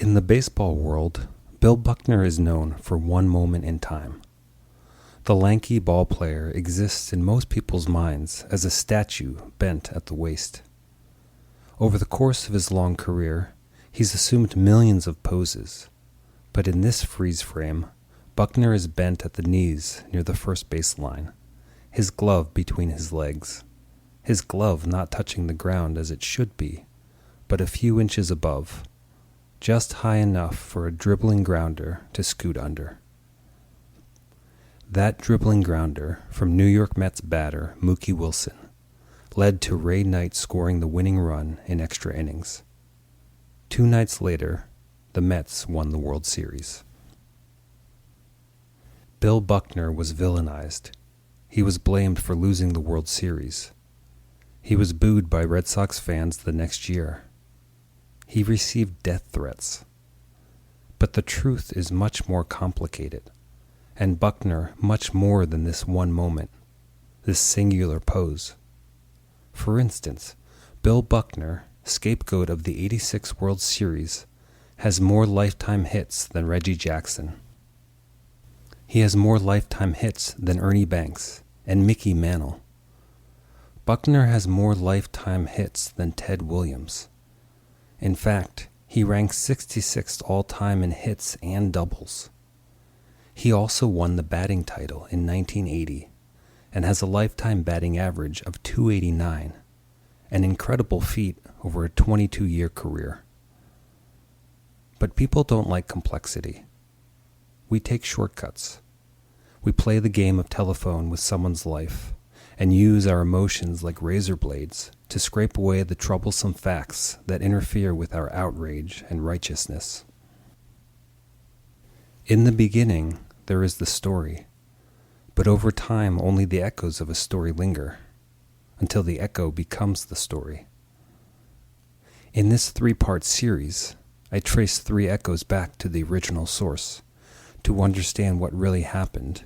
In the baseball world, Bill Buckner is known for one moment in time. The lanky ball player exists in most people's minds as a statue bent at the waist. Over the course of his long career, he's assumed millions of poses, but in this freeze frame, Buckner is bent at the knees near the first base line, his glove between his legs, his glove not touching the ground as it should be, but a few inches above, just high enough for a dribbling grounder to scoot under. That dribbling grounder from New York Mets batter Mookie Wilson led to Ray Knight scoring the winning run in extra innings. 2 nights later, the Mets won the World Series. Bill Buckner was villainized. He was blamed for losing the World Series. He was booed by Red Sox fans the next year. He received death threats. But the truth is much more complicated, and Buckner much more than this one moment, this singular pose. For instance, Bill Buckner, scapegoat of the '86 World Series, has more lifetime hits than Reggie Jackson. He has more lifetime hits than Ernie Banks and Mickey Mantle. Buckner has more lifetime hits than Ted Williams. In fact, he ranks 66th all-time in hits and doubles. He also won the batting title in 1980 and has a lifetime batting average of .289, an incredible feat over a 22-year career. But people don't like complexity. We take shortcuts. We play the game of telephone with someone's life and use our emotions like razor blades to scrape away the troublesome facts that interfere with our outrage and righteousness. In the beginning, there is the story, but over time only the echoes of a story linger, until the echo becomes the story. In this 3-part series, I trace 3 echoes back to the original source, to understand what really happened,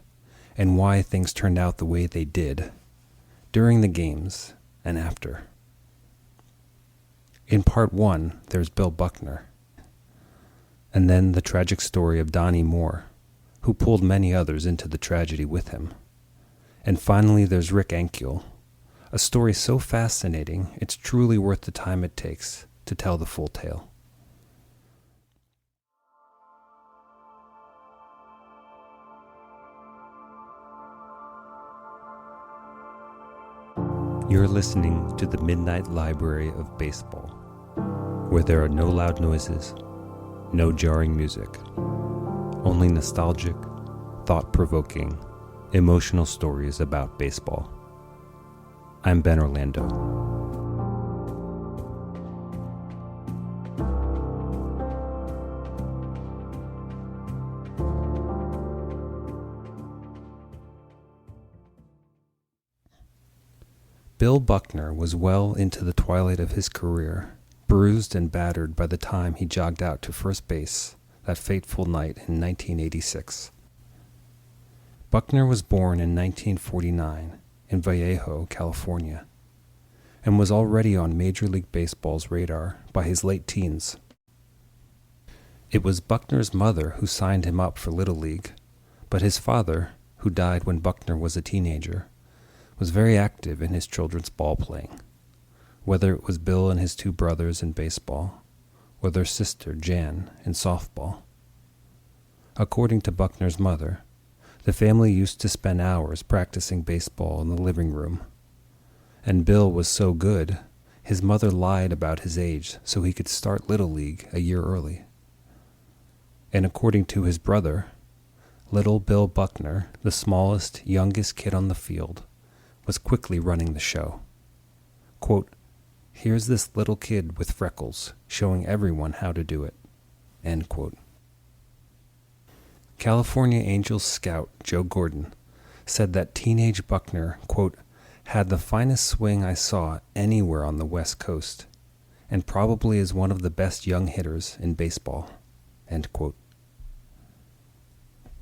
and why things turned out the way they did, during the games and after. In part 1, there's Bill Buckner, and then the tragic story of Donnie Moore, who pulled many others into the tragedy with him. And finally, there's Rick Ankiel, a story so fascinating it's truly worth the time it takes to tell the full tale. You're listening to the Midnight Library of Baseball, where there are no loud noises, no jarring music, only nostalgic, thought-provoking, emotional stories about baseball. I'm Ben Orlando. Bill Buckner was well into the twilight of his career, bruised and battered by the time he jogged out to first base that fateful night in 1986. Buckner was born in 1949 in Vallejo, California, and was already on Major League Baseball's radar by his late teens. It was Buckner's mother who signed him up for Little League, but his father, who died when Buckner was a teenager, was very active in his children's ball playing, whether it was Bill and his 2 brothers in baseball, or their sister Jan in softball. According to Buckner's mother, the family used to spend hours practicing baseball in the living room, and Bill was so good, his mother lied about his age so he could start Little League a year early. And according to his brother, little Bill Buckner, the smallest, youngest kid on the field, was quickly running the show. Quote, "Here's this little kid with freckles showing everyone how to do it." End quote. California Angels scout Joe Gordon said that teenage Buckner, quote, "had the finest swing I saw anywhere on the West Coast, and probably is one of the best young hitters in baseball." End quote.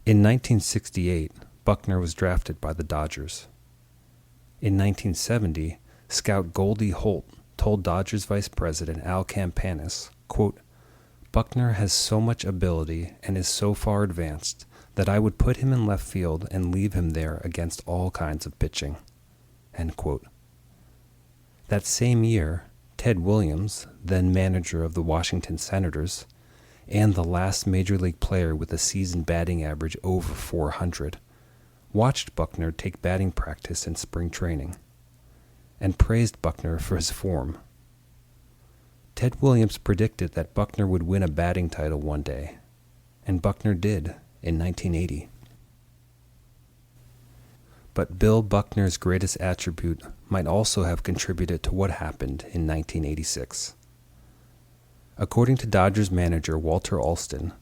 In 1968, Buckner was drafted by the Dodgers. In 1970, scout Goldie Holt told Dodgers Vice President Al Campanis, quote, Buckner has so much ability and is so far advanced that I would put him in left field and leave him there against all kinds of pitching." End quote. That same year, Ted Williams, then manager of the Washington Senators, and the last major league player with a season batting average over 400, watched Buckner take batting practice in spring training, and praised Buckner for his form. Ted Williams predicted that Buckner would win a batting title one day, and Buckner did in 1980. But Bill Buckner's greatest attribute might also have contributed to what happened in 1986. According to Dodgers manager Walter Alston,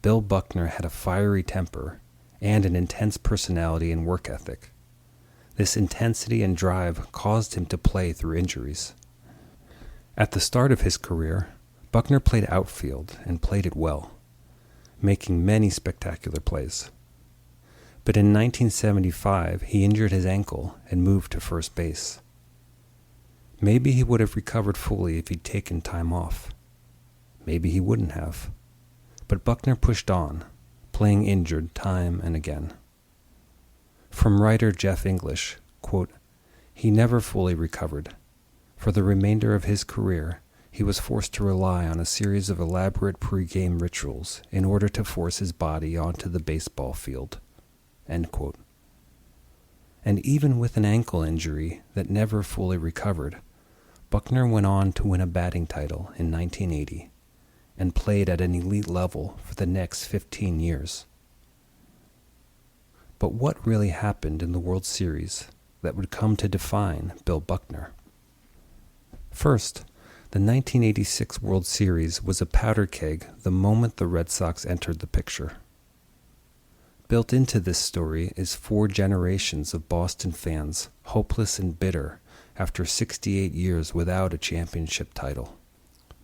Bill Buckner had a fiery temper and an intense personality and work ethic. This intensity and drive caused him to play through injuries. At the start of his career, Buckner played outfield and played it well, making many spectacular plays. But in 1975, he injured his ankle and moved to first base. Maybe he would have recovered fully if he'd taken time off. Maybe he wouldn't have. But Buckner pushed on, playing injured time and again. From writer Jeff English, quote, "He never fully recovered. For the remainder of his career, he was forced to rely on a series of elaborate pre-game rituals in order to force his body onto the baseball field." End quote. And even with an ankle injury that never fully recovered, Buckner went on to win a batting title in 1980 and played at an elite level for the next 15 years. But what really happened in the World Series that would come to define Bill Buckner? First, the 1986 World Series was a powder keg the moment the Red Sox entered the picture. Built into this story is 4 generations of Boston fans, hopeless and bitter after 68 years without a championship title.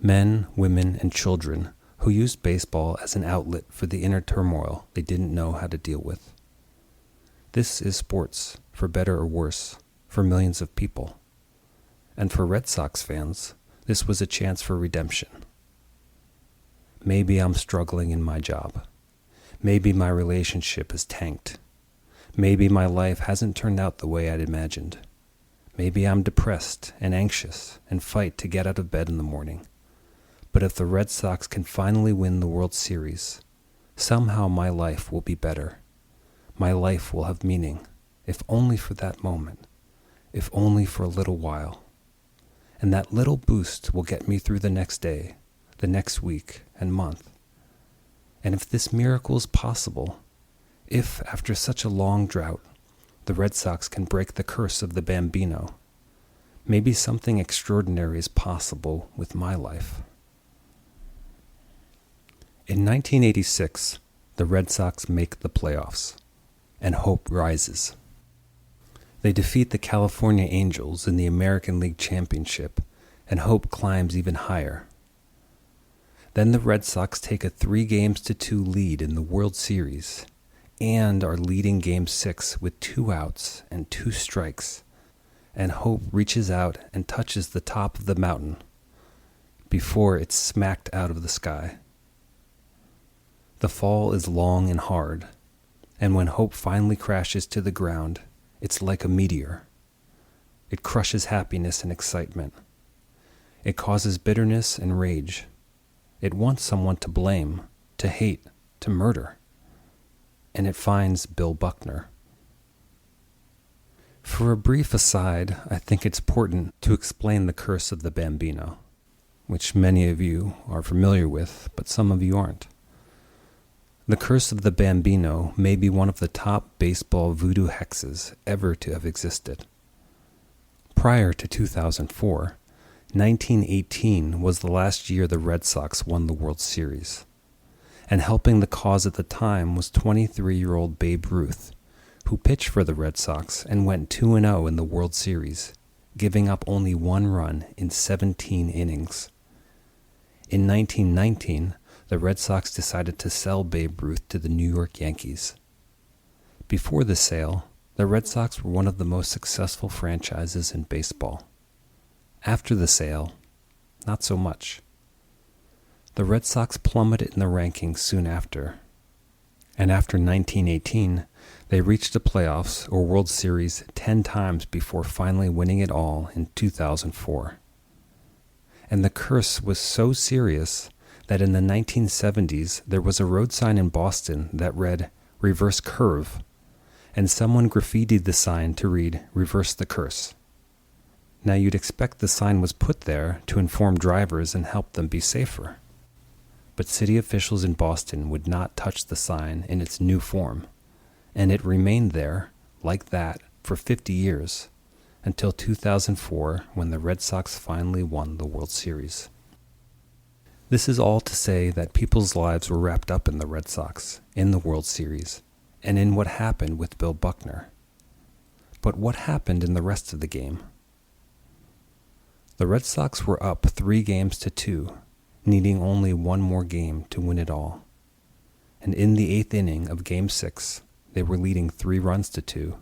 Men, women, and children who used baseball as an outlet for the inner turmoil they didn't know how to deal with. This is sports, for better or worse, for millions of people. And for Red Sox fans, this was a chance for redemption. Maybe I'm struggling in my job. Maybe my relationship is tanked. Maybe my life hasn't turned out the way I'd imagined. Maybe I'm depressed and anxious and fight to get out of bed in the morning. But if the Red Sox can finally win the World Series, somehow my life will be better. My life will have meaning, if only for that moment, if only for a little while. And that little boost will get me through the next day, the next week and month. And if this miracle is possible, if after such a long drought, the Red Sox can break the curse of the Bambino, maybe something extraordinary is possible with my life. In 1986, the Red Sox make the playoffs, and hope rises. They defeat the California Angels in the American League Championship, and hope climbs even higher. Then the Red Sox take a 3-2 lead in the World Series, and are leading Game 6 with 2 outs and 2 strikes, and hope reaches out and touches the top of the mountain before it's smacked out of the sky. The fall is long and hard, and when hope finally crashes to the ground, it's like a meteor. It crushes happiness and excitement. It causes bitterness and rage. It wants someone to blame, to hate, to murder. And it finds Bill Buckner. For a brief aside, I think it's important to explain the curse of the Bambino, which many of you are familiar with, but some of you aren't. The curse of the Bambino may be one of the top baseball voodoo hexes ever to have existed. Prior to 2004, 1918 was the last year the Red Sox won the World Series, and helping the cause at the time was 23-year-old Babe Ruth, who pitched for the Red Sox and went 2-0 in the World Series, giving up only 1 run in 17 innings. In 1919, the Red Sox decided to sell Babe Ruth to the New York Yankees. Before the sale, the Red Sox were one of the most successful franchises in baseball. After the sale, not so much. the Red Sox plummeted in the rankings soon after. And after 1918, they reached the playoffs or World Series 10 times before finally winning it all in 2004. And the curse was so serious that in the 1970s there was a road sign in Boston that read, "Reverse Curve," and someone graffitied the sign to read, "Reverse the Curse." Now you'd expect the sign was put there to inform drivers and help them be safer. But city officials in Boston would not touch the sign in its new form, and it remained there, like that, for 50 years, until 2004 when the Red Sox finally won the World Series. This is all to say that people's lives were wrapped up in the Red Sox, in the World Series, and in what happened with Bill Buckner. But what happened in the rest of the game? The Red Sox were up 3-2, needing only one more game to win it all. And in the 8th inning of Game 6, they were leading 3-2.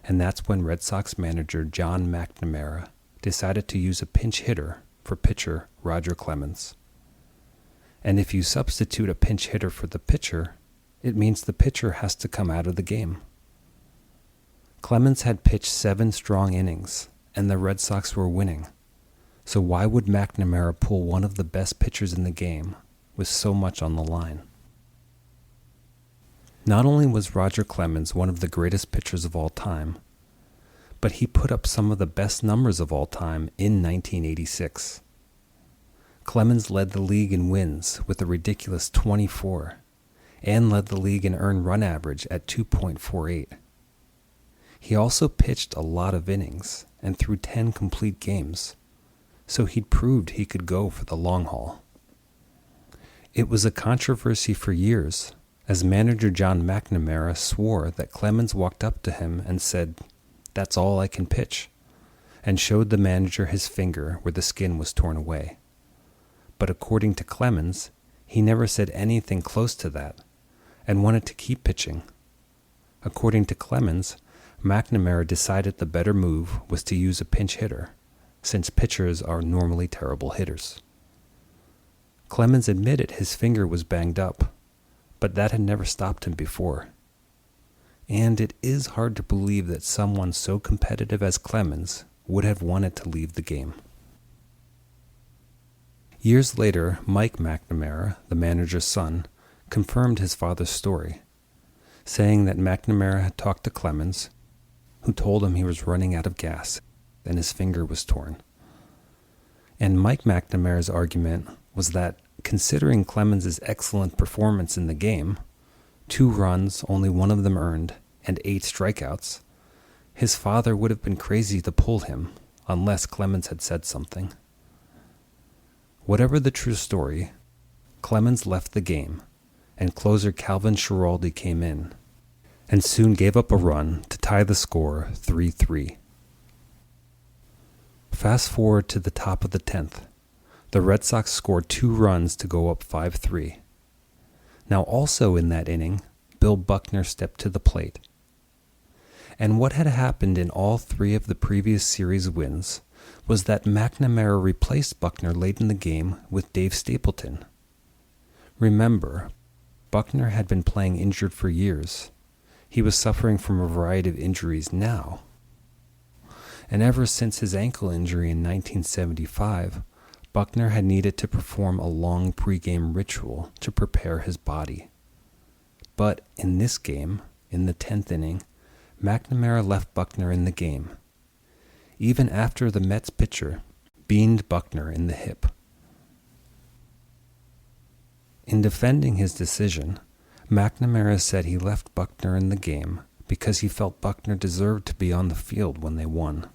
And that's when Red Sox manager John McNamara decided to use a pinch hitter for pitcher Roger Clemens. And if you substitute a pinch hitter for the pitcher, it means the pitcher has to come out of the game. Clemens had pitched 7 strong innings, and the Red Sox were winning. So why would McNamara pull one of the best pitchers in the game with so much on the line? Not only was Roger Clemens one of the greatest pitchers of all time, but he put up some of the best numbers of all time in 1986. Clemens led the league in wins with a ridiculous 24, and led the league in earned run average at 2.48. He also pitched a lot of innings and threw 10 complete games, so he'd proved he could go for the long haul. It was a controversy for years, as manager John McNamara swore that Clemens walked up to him and said, "That's all I can pitch," and showed the manager his finger where the skin was torn away. But according to Clemens, he never said anything close to that, and wanted to keep pitching. According to Clemens, McNamara decided the better move was to use a pinch hitter, since pitchers are normally terrible hitters. Clemens admitted his finger was banged up, but that had never stopped him before. And it is hard to believe that someone so competitive as Clemens would have wanted to leave the game. Years later, Mike McNamara, the manager's son, confirmed his father's story, saying that McNamara had talked to Clemens, who told him he was running out of gas and his finger was torn. And Mike McNamara's argument was that, considering Clemens' excellent performance in the game, 2 runs, only one of them earned, and 8 strikeouts, his father would have been crazy to pull him unless Clemens had said something. Whatever the true story, Clemens left the game, and closer Calvin Schiraldi came in, and soon gave up a run to tie the score 3-3. Fast forward to the top of the 10th. The Red Sox scored 2 runs to go up 5-3. Now also in that inning, Bill Buckner stepped to the plate. And what had happened in all 3 of the previous series wins was that McNamara replaced Buckner late in the game with Dave Stapleton. Remember, Buckner had been playing injured for years. He was suffering from a variety of injuries now. And ever since his ankle injury in 1975, Buckner had needed to perform a long pregame ritual to prepare his body. But in this game, in the 10th inning, McNamara left Buckner in the game, even after the Mets pitcher beamed Buckner in the hip. In defending his decision, McNamara said he left Buckner in the game because he felt Buckner deserved to be on the field when they won.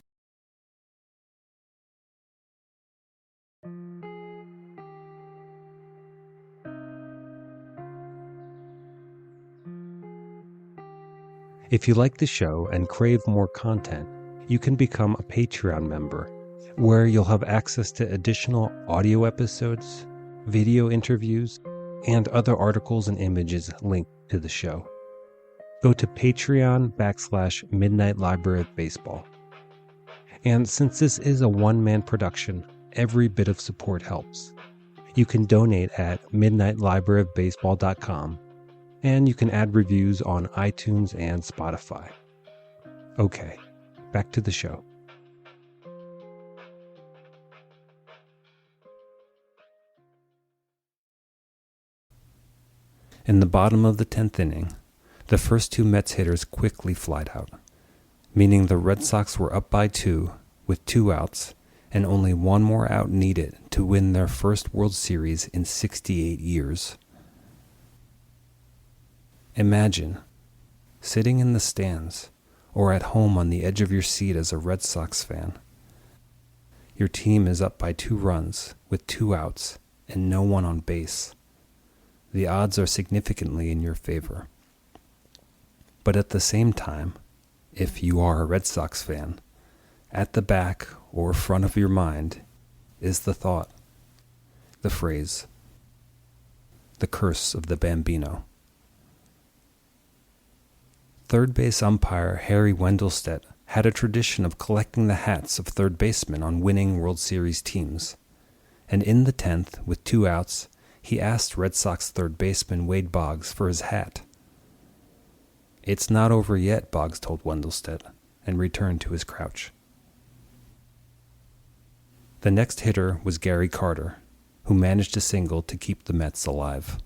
If you like the show and crave more content, you can become a Patreon member, where you'll have access to additional audio episodes, video interviews, and other articles and images linked to the show. Go to Patreon/Midnight Library of Baseball. And since this is a one-man production, every bit of support helps. You can donate at midnightlibraryofbaseball.com, and you can add reviews on iTunes and Spotify. Okay, back to the show. In the bottom of the 10th inning, the first two Mets hitters quickly flied out, meaning the Red Sox were up by 2 with 2 outs and only one more out needed to win their first World Series in 68 years. Imagine sitting in the stands or at home on the edge of your seat as a Red Sox fan. Your team is up by 2 runs with 2 outs and no one on base. The odds are significantly in your favor. But at the same time, if you are a Red Sox fan, at the back or front of your mind is the thought, the phrase, the curse of the Bambino. Third base umpire Harry Wendelstedt had a tradition of collecting the hats of third basemen on winning World Series teams, and in the 10th, with 2 outs, he asked Red Sox third baseman Wade Boggs for his hat. "It's not over yet," Boggs told Wendelstedt, and returned to his crouch. The next hitter was Gary Carter, who managed a single to keep the Mets alive.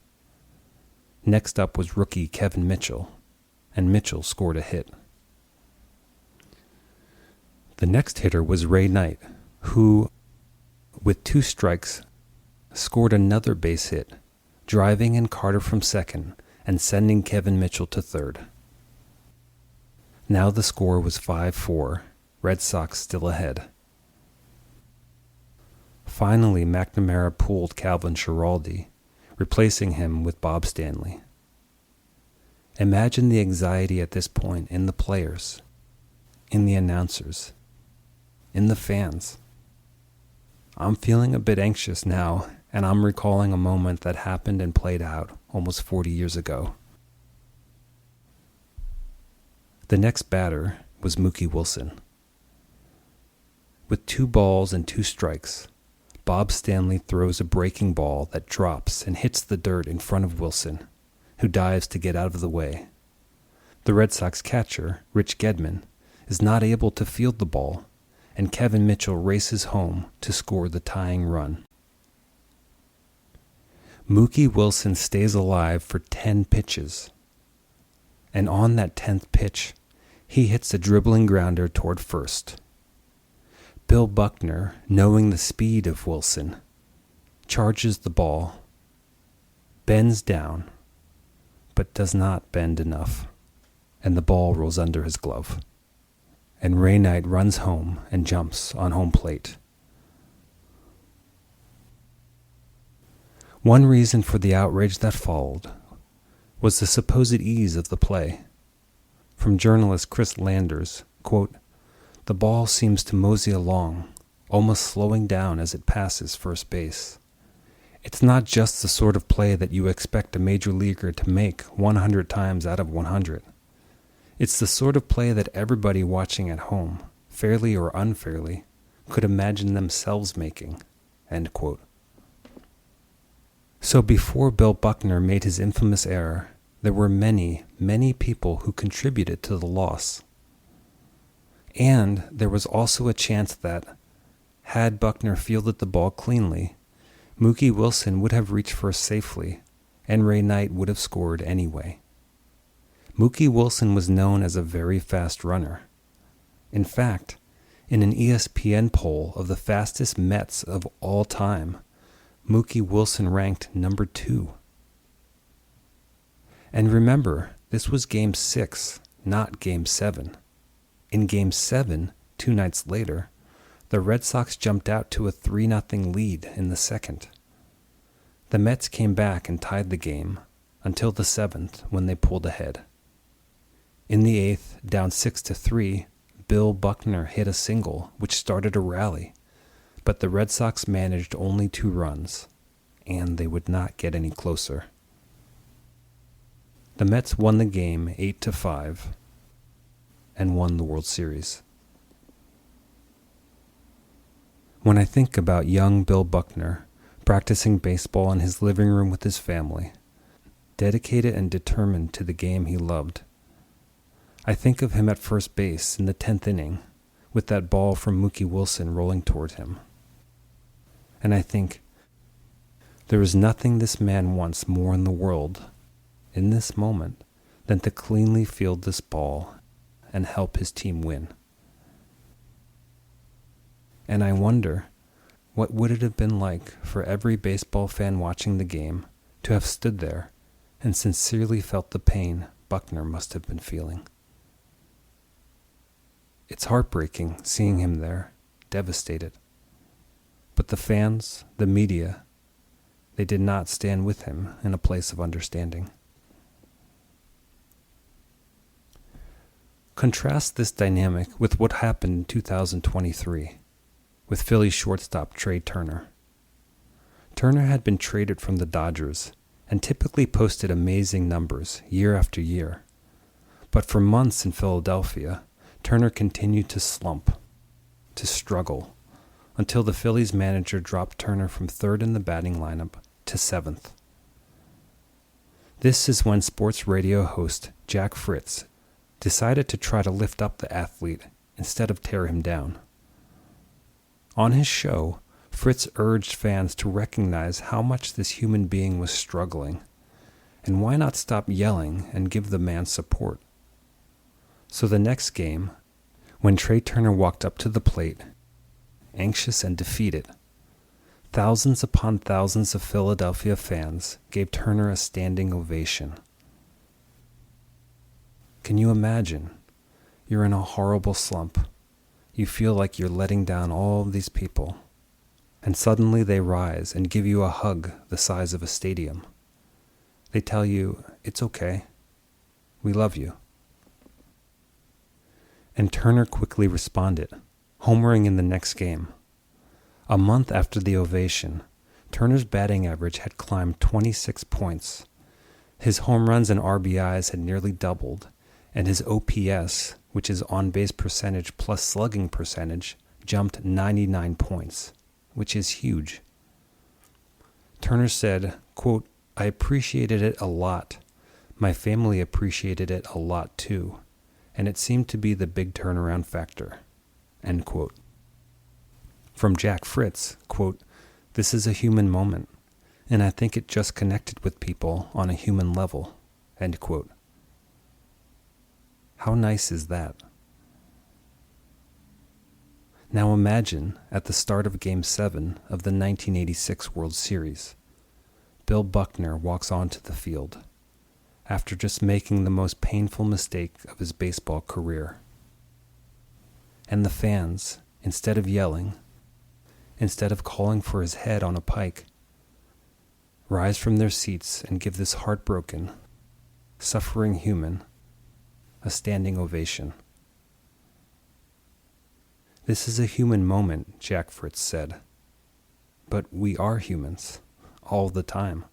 Next up was rookie Kevin Mitchell, and Mitchell scored a hit. The next hitter was Ray Knight, who, with 2 strikes, scored another base hit, driving in Carter from second and sending Kevin Mitchell to third. Now the score was 5-4, Red Sox still ahead. Finally, McNamara pulled Calvin Schiraldi, replacing him with Bob Stanley. Imagine the anxiety at this point in the players, in the announcers, in the fans. I'm feeling a bit anxious now, and I'm recalling a moment that happened and played out almost 40 years ago. The next batter was Mookie Wilson. With 2 balls and 2 strikes, Bob Stanley throws a breaking ball that drops and hits the dirt in front of Wilson, who dives to get out of the way. The Red Sox catcher, Rich Gedman, is not able to field the ball, and Kevin Mitchell races home to score the tying run. Mookie Wilson stays alive for 10 pitches, and on that 10th pitch, he hits a dribbling grounder toward first. Bill Buckner, knowing the speed of Wilson, charges the ball, bends down, but does not bend enough, and the ball rolls under his glove. And Ray Knight runs home and jumps on home plate. One reason for the outrage that followed was the supposed ease of the play. From journalist Chris Landers, quote, "The ball seems to mosey along, almost slowing down as it passes first base. It's not just the sort of play that you expect a major leaguer to make 100 times out of 100. It's the sort of play that everybody watching at home, fairly or unfairly, could imagine themselves making." End quote. So before Bill Buckner made his infamous error, there were many, many people who contributed to the loss. And there was also a chance that, had Buckner fielded the ball cleanly, Mookie Wilson would have reached first safely, and Ray Knight would have scored anyway. Mookie Wilson was known as a very fast runner. In fact, in an ESPN poll of the fastest Mets of all time, Mookie Wilson ranked number 2. And remember, this was Game 6, not Game 7. In Game 7, 2 nights later, the Red Sox jumped out to a 3-0 lead in the second. The Mets came back and tied the game until the 7th when they pulled ahead. In the 8th, down 6-3, Bill Buckner hit a single which started a rally, but the Red Sox managed only 2 runs, and they would not get any closer. The Mets won the game 8-5 and won the World Series. When I think about young Bill Buckner practicing baseball in his living room with his family, dedicated and determined to the game he loved. I think of him at first base in the 10th inning, with that ball from Mookie Wilson rolling toward him. And I think, there is nothing this man wants more in the world, in this moment, than to cleanly field this ball and help his team win. And I wonder, what would it have been like for every baseball fan watching the game to have stood there and sincerely felt the pain Buckner must have been feeling? It's heartbreaking seeing him there, devastated. But the fans, the media, they did not stand with him in a place of understanding. Contrast this dynamic with what happened in 2023 with Philly shortstop Trey Turner. Turner had been traded from the Dodgers and typically posted amazing numbers year after year. But for months in Philadelphia, Turner continued to slump, to struggle, until the Phillies manager dropped Turner from third in the batting lineup to seventh. This is when sports radio host Jack Fritz decided to try to lift up the athlete instead of tear him down. On his show, Fritz urged fans to recognize how much this human being was struggling, and why not stop yelling and give the man support. So the next game, when Trey Turner walked up to the plate, anxious and defeated, thousands upon thousands of Philadelphia fans gave Turner a standing ovation. Can you imagine? You're in a horrible slump. You feel like you're letting down all of these people, and suddenly they rise and give you a hug the size of a stadium. They tell you, it's okay. We love you. And Turner quickly responded, homering in the next game. A month after the ovation, Turner's batting average had climbed 26 points. His home runs and RBIs had nearly doubled, and his OPS, which is on-base percentage plus slugging percentage, jumped 99 points, which is huge. Turner said, quote, "I appreciated it a lot. My family appreciated it a lot too, and it seemed to be the big turnaround factor." End quote. From Jack Fritz, quote, "This is a human moment, and I think it just connected with people on a human level." End quote. How nice is that? Now imagine at the start of Game 7 of the 1986 World Series, Bill Buckner walks onto the field after just making the most painful mistake of his baseball career. And the fans, instead of yelling, instead of calling for his head on a pike, rise from their seats and give this heartbroken, suffering human a standing ovation. This is a human moment, Jack Fritz said. But we are humans, all the time.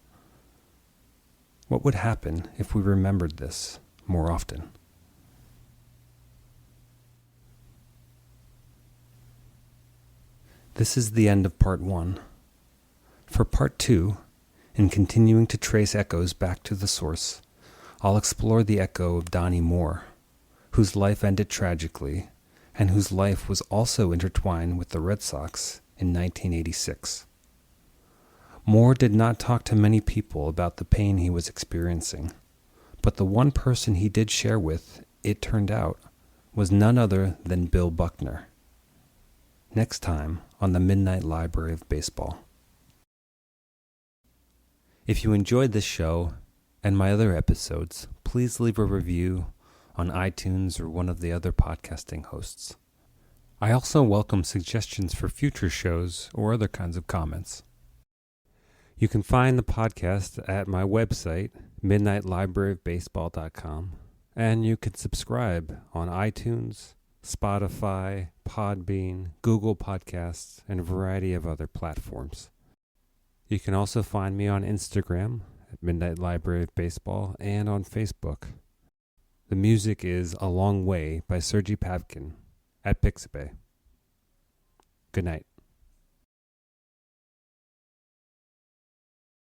What would happen if we remembered this more often? This is the end of part 1. For part 2, in continuing to trace echoes back to the source, I'll explore the echo of Donnie Moore, whose life ended tragically, and whose life was also intertwined with the Red Sox in 1986. Moore did not talk to many people about the pain he was experiencing, but the one person he did share with, it turned out, was none other than Bill Buckner. Next time on the Midnight Library of Baseball. If you enjoyed this show and my other episodes, please leave a review on iTunes or one of the other podcasting hosts. I also welcome suggestions for future shows or other kinds of comments. You can find the podcast at my website, midnightlibraryofbaseball.com, and you can subscribe on iTunes, Spotify, Podbean, Google Podcasts, and a variety of other platforms. You can also find me on Instagram at Midnight Library of Baseball and on Facebook. The music is A Long Way by Sergei Pavkin at Pixabay. Good night.